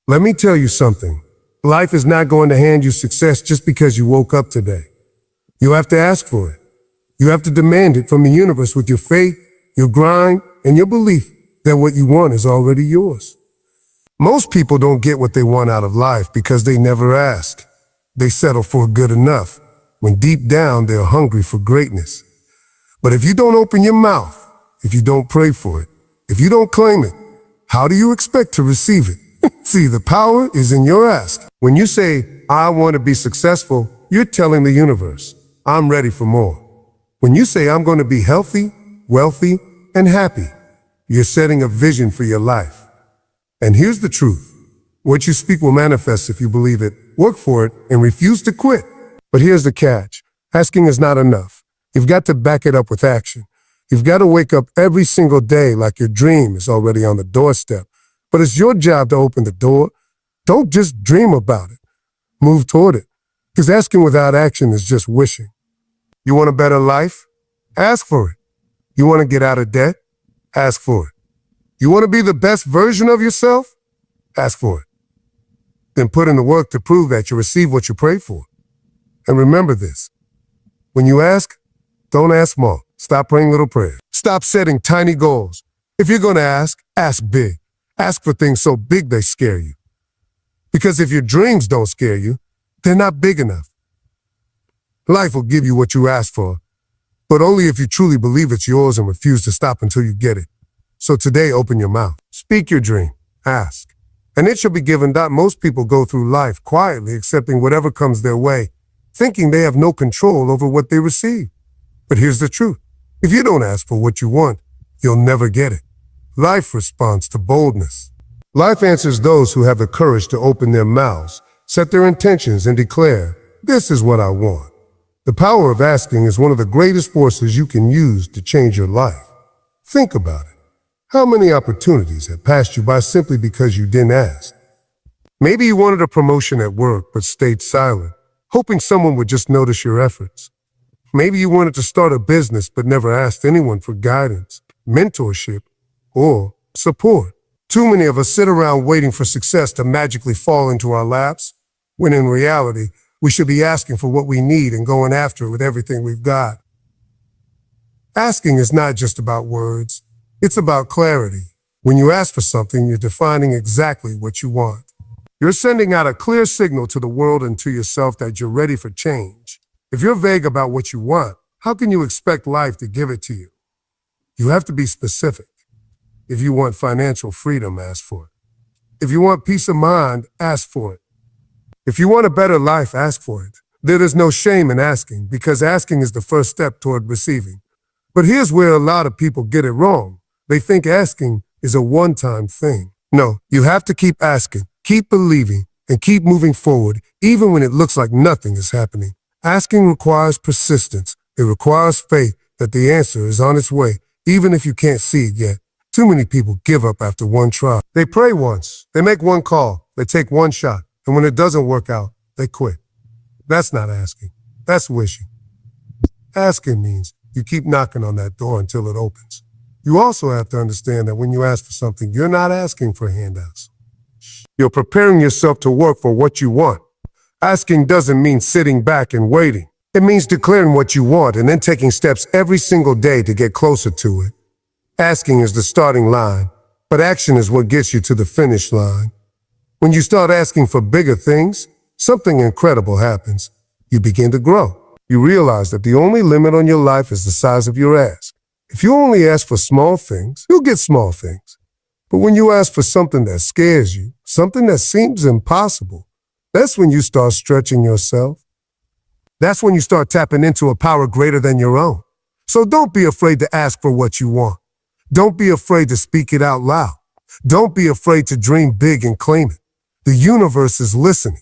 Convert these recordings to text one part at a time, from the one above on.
Let me tell you something. Life is not going to hand you success just because you woke up today. You have to ask for it. You have to demand it from the universe with your faith, your grind, and your belief that what you want is already yours. Most people don't get what they want out of life because they never ask. They settle for good enough, when deep down they're hungry for greatness. But if you don't open your mouth, if you don't pray for it, if you don't claim it, how do you expect to receive it? See, the power is in your ask. When you say, I want to be successful, you're telling the universe, I'm ready for more. When you say, I'm going to be healthy, wealthy, and happy, you're setting a vision for your life. And here's the truth. What you speak will manifest if you believe it, work for it, and refuse to quit. But here's the catch. Asking is not enough. You've got to back it up with action. You've got to wake up every single day like your dream is already on the doorstep. But it's your job to open the door. Don't just dream about it. Move toward it. Because asking without action is just wishing. You want a better life? Ask for it. You want to get out of debt? Ask for it. You want to be the best version of yourself? Ask for it. Then put in the work to prove that you receive what you pray for. And remember this. When you ask, don't ask small. Stop praying little prayers. Stop setting tiny goals. If you're going to ask big. Ask for things so big they scare you. Because if your dreams don't scare you, they're not big enough. Life will give you what you ask for, but only if you truly believe it's yours and refuse to stop until you get it. So today, open your mouth. Speak your dream. Ask. And it shall be given. Most people go through life quietly accepting whatever comes their way, thinking they have no control over what they receive. But here's the truth. If you don't ask for what you want, you'll never get it. Life responds to boldness. Life answers those who have the courage to open their mouths, set their intentions, and declare, this is what I want. The power of asking is one of the greatest forces you can use to change your life. Think about it. How many opportunities have passed you by simply because you didn't ask? Maybe you wanted a promotion at work but stayed silent, hoping someone would just notice your efforts. Maybe you wanted to start a business but never asked anyone for guidance, mentorship, or support. Too many of us sit around waiting for success to magically fall into our laps, when in reality, we should be asking for what we need and going after it with everything we've got. Asking is not just about words. It's about clarity. When you ask for something, you're defining exactly what you want. You're sending out a clear signal to the world and to yourself that you're ready for change. If you're vague about what you want, how can you expect life to give it to you? You have to be specific. If you want financial freedom, ask for it. If you want peace of mind, ask for it. If you want a better life, ask for it. There is no shame in asking, because asking is the first step toward receiving. But here's where a lot of people get it wrong. They think asking is a one-time thing. No, you have to keep asking, keep believing, and keep moving forward, even when it looks like nothing is happening. Asking requires persistence. It requires faith that the answer is on its way, even if you can't see it yet. Too many people give up after one try. They pray once, they make one call, they take one shot, and when it doesn't work out, they quit. That's not asking. That's wishing. Asking means you keep knocking on that door until it opens. You also have to understand that when you ask for something, you're not asking for handouts. You're preparing yourself to work for what you want. Asking doesn't mean sitting back and waiting. It means declaring what you want and then taking steps every single day to get closer to it. Asking is the starting line, but action is what gets you to the finish line. When you start asking for bigger things, something incredible happens. You begin to grow. You realize that the only limit on your life is the size of your ask. If you only ask for small things, you'll get small things. But when you ask for something that scares you, something that seems impossible, that's when you start stretching yourself. That's when you start tapping into a power greater than your own. So don't be afraid to ask for what you want. Don't be afraid to speak it out loud. Don't be afraid to dream big and claim it. The universe is listening,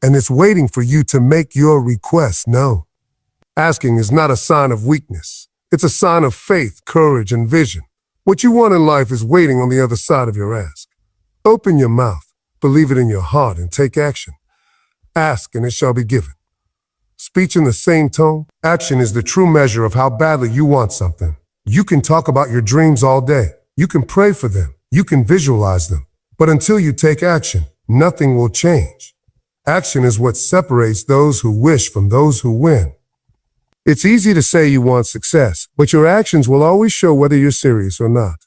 and it's waiting for you to make your request known. Asking is not a sign of weakness. It's a sign of faith, courage, and vision. What you want in life is waiting on the other side of your ask. Open your mouth, believe it in your heart, and take action. Ask, and it shall be given. Speech in the same tone. Action is the true measure of how badly you want something. You can talk about your dreams all day. You can pray for them. You can visualize them. But until you take action, nothing will change. Action is what separates those who wish from those who win. It's easy to say you want success, but your actions will always show whether you're serious or not.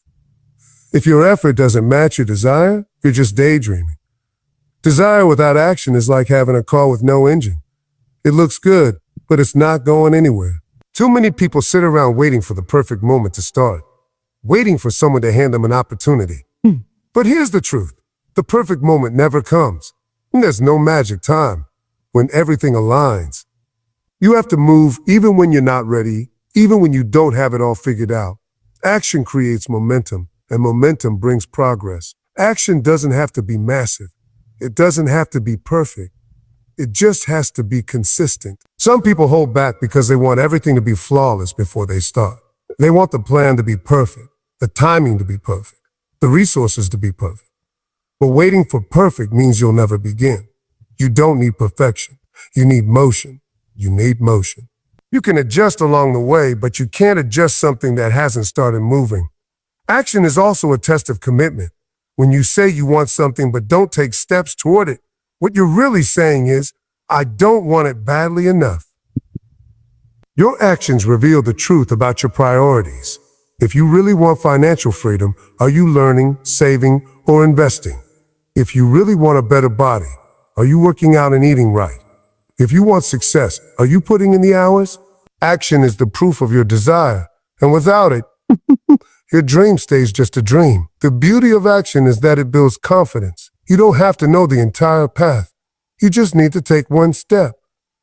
If your effort doesn't match your desire, you're just daydreaming. Desire without action is like having a car with no engine. It looks good, but it's not going anywhere. Too many people sit around waiting for the perfect moment to start, waiting for someone to hand them an opportunity. But here's the truth. The perfect moment never comes. There's no magic time when everything aligns. You have to move even when you're not ready, even when you don't have it all figured out. Action creates momentum, and momentum brings progress. Action doesn't have to be massive. It doesn't have to be perfect. It just has to be consistent. Some people hold back because they want everything to be flawless before they start. They want the plan to be perfect, the timing to be perfect, the resources to be perfect. But waiting for perfect means you'll never begin. You don't need perfection. You need motion. You need motion. You can adjust along the way, but you can't adjust something that hasn't started moving. Action is also a test of commitment. When you say you want something but don't take steps toward it, what you're really saying is, I don't want it badly enough. Your actions reveal the truth about your priorities. If you really want financial freedom, are you learning, saving, or investing? If you really want a better body, are you working out and eating right? If you want success, are you putting in the hours? Action is the proof of your desire, and without it, your dream stays just a dream. The beauty of action is that it builds confidence. You don't have to know the entire path. You just need to take one step.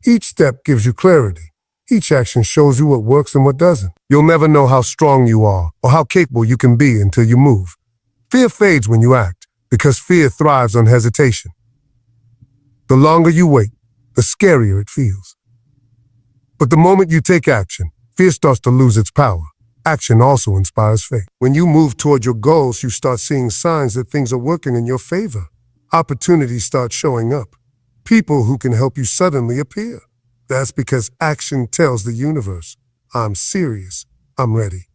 Each step gives you clarity. Each action shows you what works and what doesn't. You'll never know how strong you are or how capable you can be until you move. Fear fades when you act, because fear thrives on hesitation. The longer you wait, the scarier it feels. But the moment you take action, fear starts to lose its power. Action also inspires faith. When you move toward your goals, you start seeing signs that things are working in your favor. Opportunities start showing up. People who can help you suddenly appear. That's because action tells the universe, I'm serious, I'm ready.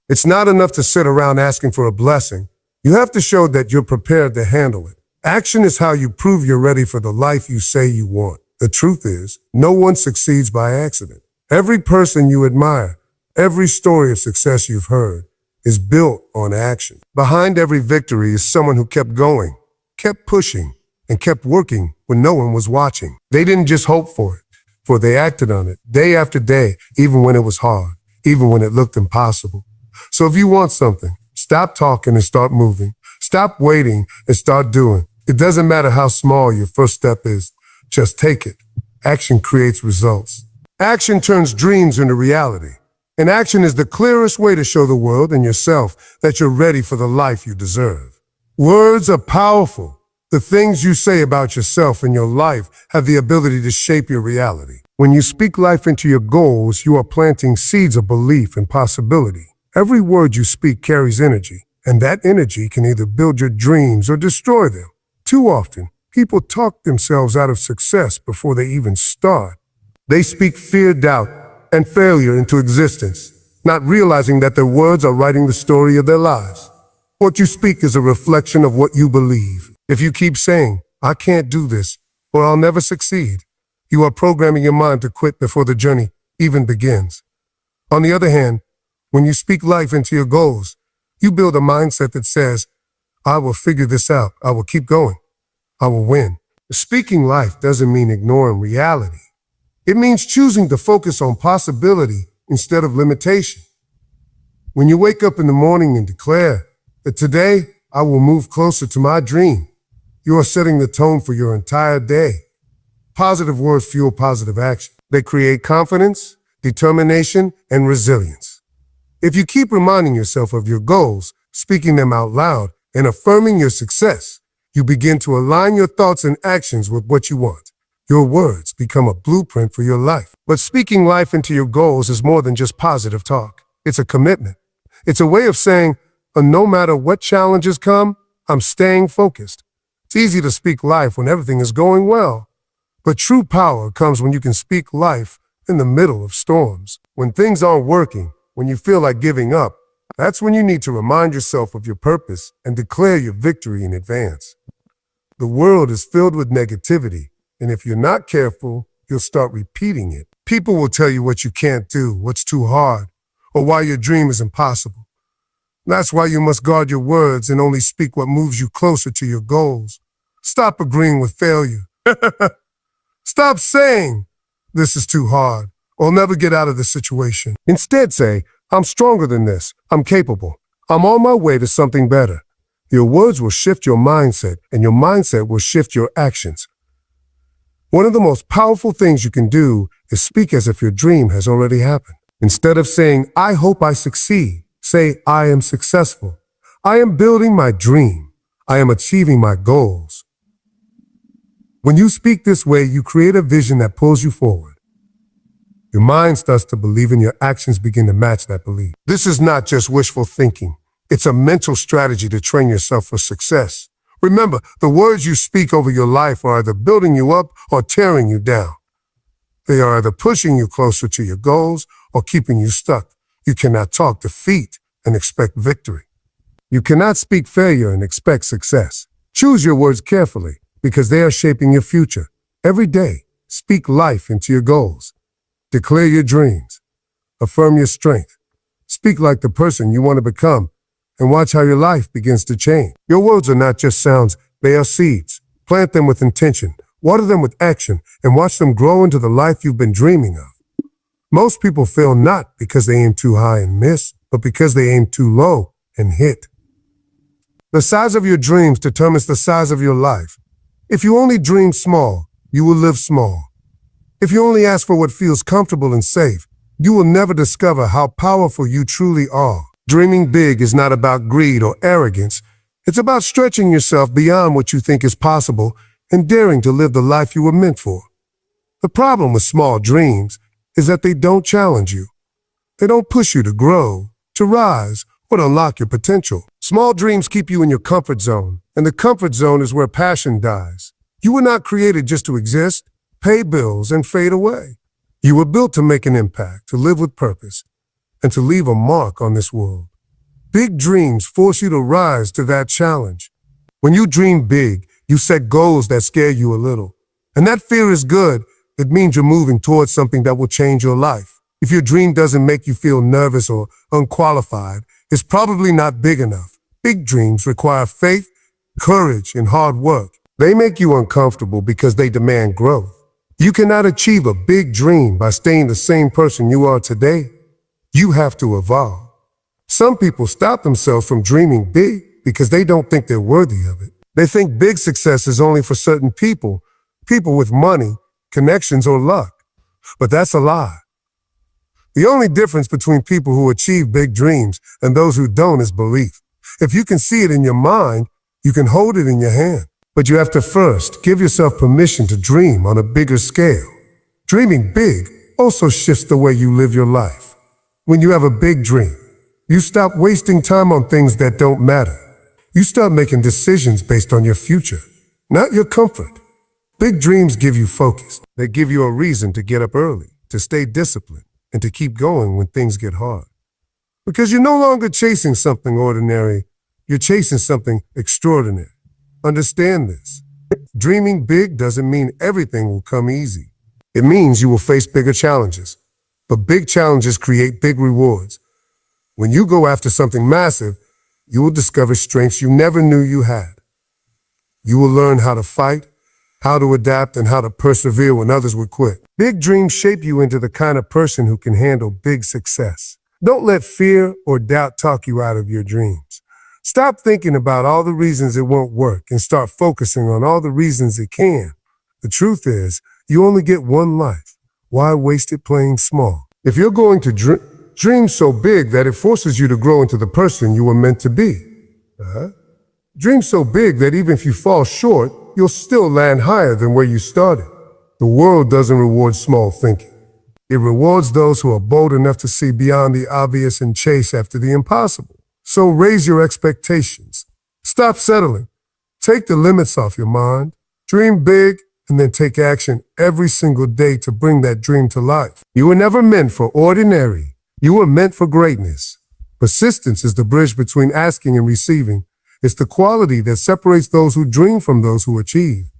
It's not enough to sit around asking for a blessing. You have to show that you're prepared to handle it. Action is how you prove you're ready for the life you say you want. The truth is, no one succeeds by accident. Every person you admire, every story of success you've heard, is built on action. Behind every victory is someone who kept going, kept pushing, and kept working when no one was watching. They didn't just hope for it, for they acted on it day after day, even when it was hard, even when it looked impossible. So if you want something, stop talking and start moving. Stop waiting and start doing. It doesn't matter how small your first step is. Just take it. Action creates results. Action turns dreams into reality. And action is the clearest way to show the world and yourself that you're ready for the life you deserve. Words are powerful. The things you say about yourself and your life have the ability to shape your reality. When you speak life into your goals, you are planting seeds of belief and possibility. Every word you speak carries energy, and that energy can either build your dreams or destroy them. Too often, people talk themselves out of success before they even start. They speak fear, doubt, and failure into existence, not realizing that their words are writing the story of their lives. What you speak is a reflection of what you believe. If you keep saying, I can't do this, or I'll never succeed, you are programming your mind to quit before the journey even begins. On the other hand, when you speak life into your goals, you build a mindset that says, I will figure this out, I will keep going, I will win. Speaking life doesn't mean ignoring reality. It means choosing to focus on possibility instead of limitation. When you wake up in the morning and declare that today I will move closer to my dream, you are setting the tone for your entire day. Positive words fuel positive action. They create confidence, determination, and resilience. If you keep reminding yourself of your goals, speaking them out loud, and affirming your success, you begin to align your thoughts and actions with what you want. Your words become a blueprint for your life. But speaking life into your goals is more than just positive talk. It's a commitment. It's a way of saying, no matter what challenges come, I'm staying focused. It's easy to speak life when everything is going well, but true power comes when you can speak life in the middle of storms. When things aren't working, when you feel like giving up, that's when you need to remind yourself of your purpose and declare your victory in advance. The world is filled with negativity, and if you're not careful, you'll start repeating it. People will tell you what you can't do, what's too hard, or why your dream is impossible. That's why you must guard your words and only speak what moves you closer to your goals. Stop agreeing with failure. Stop saying, "This is too hard," or "never get out of this situation." Instead say, "I'm stronger than this. I'm capable. I'm on my way to something better." Your words will shift your mindset, and your mindset will shift your actions. One of the most powerful things you can do is speak as if your dream has already happened. Instead of saying, "I hope I succeed," say, "I am successful. I am building my dream. I am achieving my goals." When you speak this way, you create a vision that pulls you forward. Your mind starts to believe and your actions begin to match that belief. This is not just wishful thinking. It's a mental strategy to train yourself for success. Remember, the words you speak over your life are either building you up or tearing you down. They are either pushing you closer to your goals or keeping you stuck. You cannot talk defeat and expect victory. You cannot speak failure and expect success. Choose your words carefully because they are shaping your future. Every day, speak life into your goals. Declare your dreams. Affirm your strength. Speak like the person you want to become and watch how your life begins to change. Your words are not just sounds, they are seeds. Plant them with intention, water them with action, and watch them grow into the life you've been dreaming of. Most people fail not because they aim too high and miss, but because they aim too low and hit. The size of your dreams determines the size of your life. If you only dream small, you will live small. If you only ask for what feels comfortable and safe, you will never discover how powerful you truly are. Dreaming big is not about greed or arrogance. It's about stretching yourself beyond what you think is possible and daring to live the life you were meant for. The problem with small dreams is that they don't challenge you. They don't push you to grow, to rise, or to unlock your potential. Small dreams keep you in your comfort zone, and the comfort zone is where passion dies. You were not created just to exist, pay bills, and fade away. You were built to make an impact, to live with purpose, and to leave a mark on this world. Big dreams force you to rise to that challenge. When you dream big, you set goals that scare you a little. And that fear is good. It means you're moving towards something that will change your life. If your dream doesn't make you feel nervous or unqualified, it's probably not big enough. Big dreams require faith, courage, and hard work. They make you uncomfortable because they demand growth. You cannot achieve a big dream by staying the same person you are today. You have to evolve. Some people stop themselves from dreaming big because they don't think they're worthy of it. They think big success is only for certain people with money, connections, or luck. But that's a lie. The only difference between people who achieve big dreams and those who don't is belief. If you can see it in your mind, you can hold it in your hand. But you have to first give yourself permission to dream on a bigger scale. Dreaming big also shifts the way you live your life. When you have a big dream, you stop wasting time on things that don't matter. You start making decisions based on your future, not your comfort. Big dreams give you focus. They give you a reason to get up early, to stay disciplined, and to keep going when things get hard. Because you're no longer chasing something ordinary, you're chasing something extraordinary. Understand this. Dreaming big doesn't mean everything will come easy. It means you will face bigger challenges. But big challenges create big rewards. When you go after something massive, you will discover strengths you never knew you had. You will learn how to fight, how to adapt, and how to persevere when others would quit. Big dreams shape you into the kind of person who can handle big success. Don't let fear or doubt talk you out of your dreams. Stop thinking about all the reasons it won't work and start focusing on all the reasons it can. The truth is, you only get one life. Why waste it playing small? If you're going to dream so big that it forces you to grow into the person you were meant to be. Dream so big that even if you fall short, you'll still land higher than where you started. The world doesn't reward small thinking. It rewards those who are bold enough to see beyond the obvious and chase after the impossible. So raise your expectations. Stop settling. Take the limits off your mind. Dream big, and then take action every single day to bring that dream to life. You were never meant for ordinary. You were meant for greatness. Persistence is the bridge between asking and receiving, It's the quality that separates those who dream from those who achieve.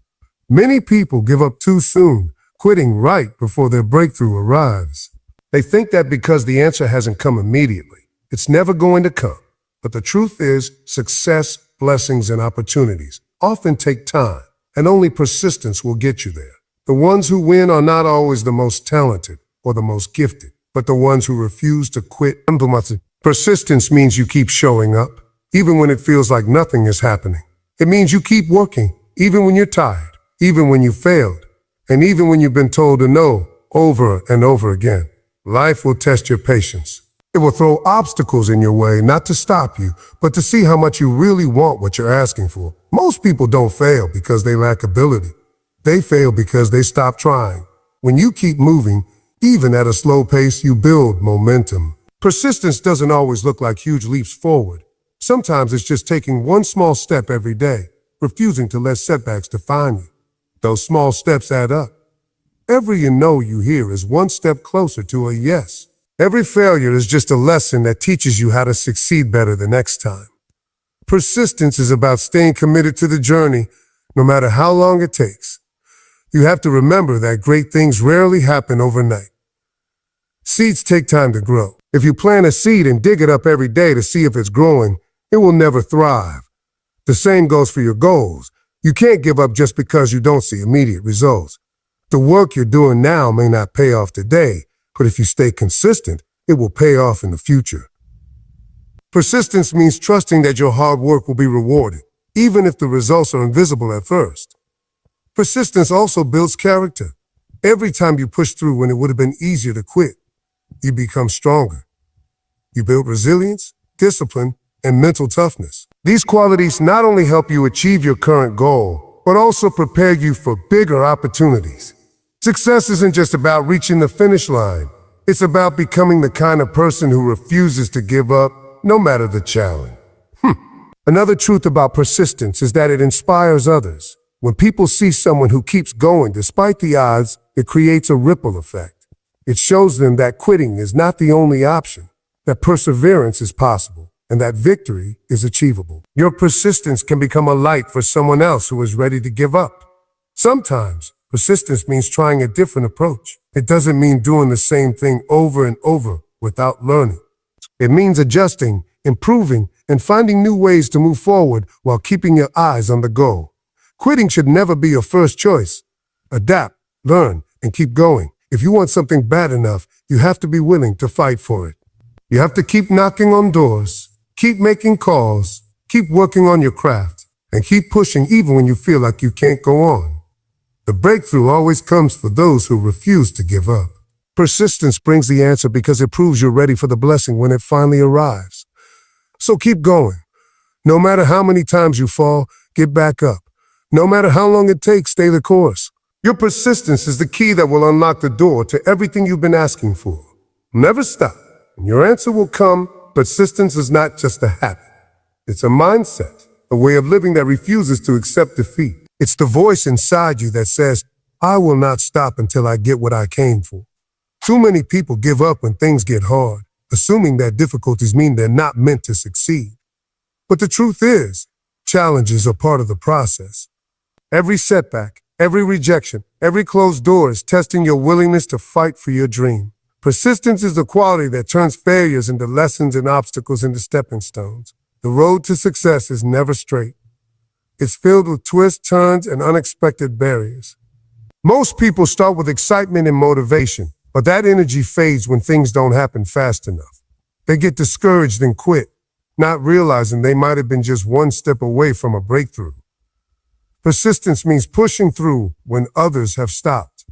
Many people give up too soon, quitting right before their breakthrough arrives. They think that because the answer hasn't come immediately, it's never going to come. But the truth is, success, blessings, and opportunities often take time, and only persistence will get you there. The ones who win are not always the most talented or the most gifted, but the ones who refuse to quit. Persistence means you keep showing up, even when it feels like nothing is happening. It means you keep working, even when you're tired, even when you failed, and even when you've been told to no over and over again. Life will test your patience. It will throw obstacles in your way, not to stop you, but to see how much you really want what you're asking for. Most people don't fail because they lack ability. They fail because they stop trying. When you keep moving, even at a slow pace, you build momentum. Persistence doesn't always look like huge leaps forward. Sometimes it's just taking one small step every day, refusing to let setbacks define you. Those small steps add up. Every no you hear is one step closer to a yes. Every failure is just a lesson that teaches you how to succeed better the next time. Persistence is about staying committed to the journey, no matter how long it takes. You have to remember that great things rarely happen overnight. Seeds take time to grow. If you plant a seed and dig it up every day to see if it's growing, it will never thrive. The same goes for your goals. You can't give up just because you don't see immediate results. The work you're doing now may not pay off today, but if you stay consistent, it will pay off in the future. Persistence means trusting that your hard work will be rewarded, even if the results are invisible at first. Persistence also builds character. Every time you push through when it would have been easier to quit, you become stronger. You build resilience, discipline, and mental toughness. These qualities not only help you achieve your current goal, but also prepare you for bigger opportunities. Success isn't just about reaching the finish line. It's about becoming the kind of person who refuses to give up, no matter the challenge. Another truth about persistence is that it inspires others. When people see someone who keeps going despite the odds, it creates a ripple effect. It shows them that quitting is not the only option, that perseverance is possible, and that victory is achievable. Your persistence can become a light for someone else who is ready to give up. Sometimes, persistence means trying a different approach. It doesn't mean doing the same thing over and over without learning. It means adjusting, improving, and finding new ways to move forward while keeping your eyes on the goal. Quitting should never be your first choice. Adapt, learn, and keep going. If you want something bad enough, you have to be willing to fight for it. You have to keep knocking on doors, keep making calls, keep working on your craft, and keep pushing even when you feel like you can't go on. The breakthrough always comes for those who refuse to give up. Persistence brings the answer because it proves you're ready for the blessing when it finally arrives. So keep going. No matter how many times you fall, get back up. No matter how long it takes, stay the course. Your persistence is the key that will unlock the door to everything you've been asking for. Never stop, and your answer will come. Persistence is not just a habit. It's a mindset, a way of living that refuses to accept defeat. It's the voice inside you that says, I will not stop until I get what I came for. Too many people give up when things get hard, assuming that difficulties mean they're not meant to succeed. But the truth is, challenges are part of the process. Every setback, every rejection, every closed door is testing your willingness to fight for your dream. Persistence is the quality that turns failures into lessons and obstacles into stepping stones. The road to success is never straight. It's filled with twists, turns, and unexpected barriers. Most people start with excitement and motivation, but that energy fades when things don't happen fast enough. They get discouraged and quit, not realizing they might have been just one step away from a breakthrough. Persistence means pushing through when others have stopped.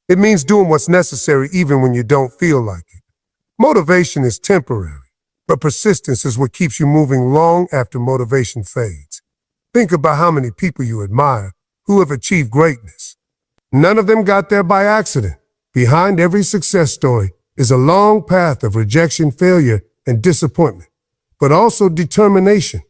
It means doing what's necessary even when you don't feel like it. Motivation is temporary, but persistence is what keeps you moving long after motivation fades. Think about how many people you admire who have achieved greatness. None of them got there by accident. Behind every success story is a long path of rejection, failure, and disappointment, but also determination.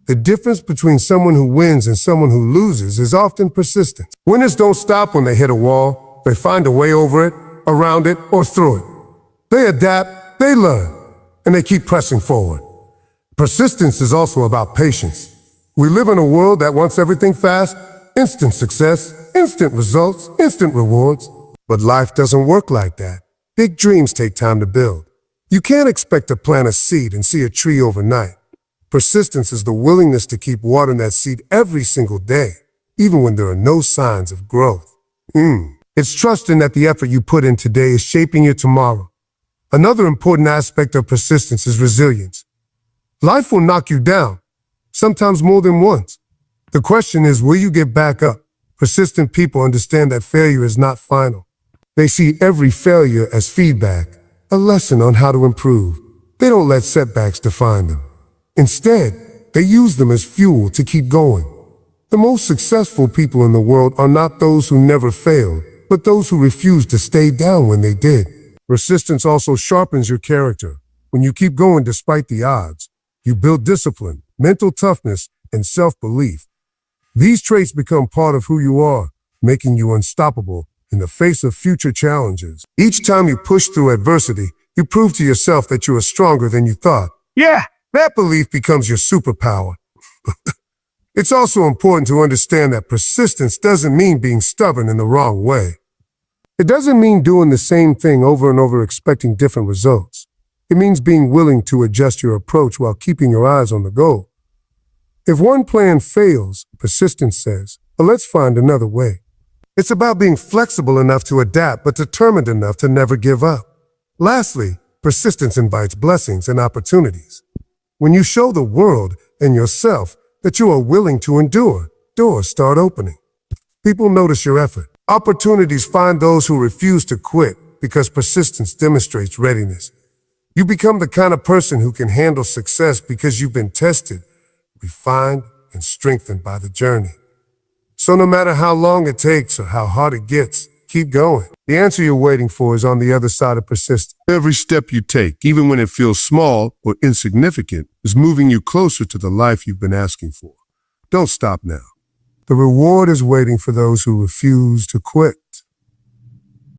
The difference between someone who wins and someone who loses is often persistence. Winners don't stop when they hit a wall. They find a way over it, around it, or through it. They adapt, they learn, and they keep pressing forward. Persistence is also about patience. We live in a world that wants everything fast, instant success, instant results, instant rewards. But life doesn't work like that. Big dreams take time to build. You can't expect to plant a seed and see a tree overnight. Persistence is the willingness to keep watering that seed every single day, even when there are no signs of growth. It's trusting that the effort you put in today is shaping your tomorrow. Another important aspect of persistence is resilience. Life will knock you down, sometimes more than once. The question is, will you get back up? Persistent people understand that failure is not final. They see every failure as feedback, a lesson on how to improve. They don't let setbacks define them. Instead, they use them as fuel to keep going. The most successful people in the world are not those who never failed, but those who refused to stay down when they did. Persistence also sharpens your character. When you keep going despite the odds, you build discipline, mental toughness, and self-belief. These traits become part of who you are, making you unstoppable in the face of future challenges. Each time you push through adversity, you prove to yourself that you are stronger than you thought. Yeah, that belief becomes your superpower. It's also important to understand that persistence doesn't mean being stubborn in the wrong way. It doesn't mean doing the same thing over and over expecting different results. It means being willing to adjust your approach while keeping your eyes on the goal. If one plan fails, persistence says, well, let's find another way. It's about being flexible enough to adapt, but determined enough to never give up. Lastly, persistence invites blessings and opportunities. When you show the world and yourself that you are willing to endure, doors start opening. People notice your effort. Opportunities find those who refuse to quit because persistence demonstrates readiness. You become the kind of person who can handle success because you've been tested, refined, and strengthened by the journey. So no matter how long it takes or how hard it gets, keep going. The answer you're waiting for is on the other side of persistence. Every step you take, even when it feels small or insignificant, is moving you closer to the life you've been asking for. Don't stop now. The reward is waiting for those who refuse to quit.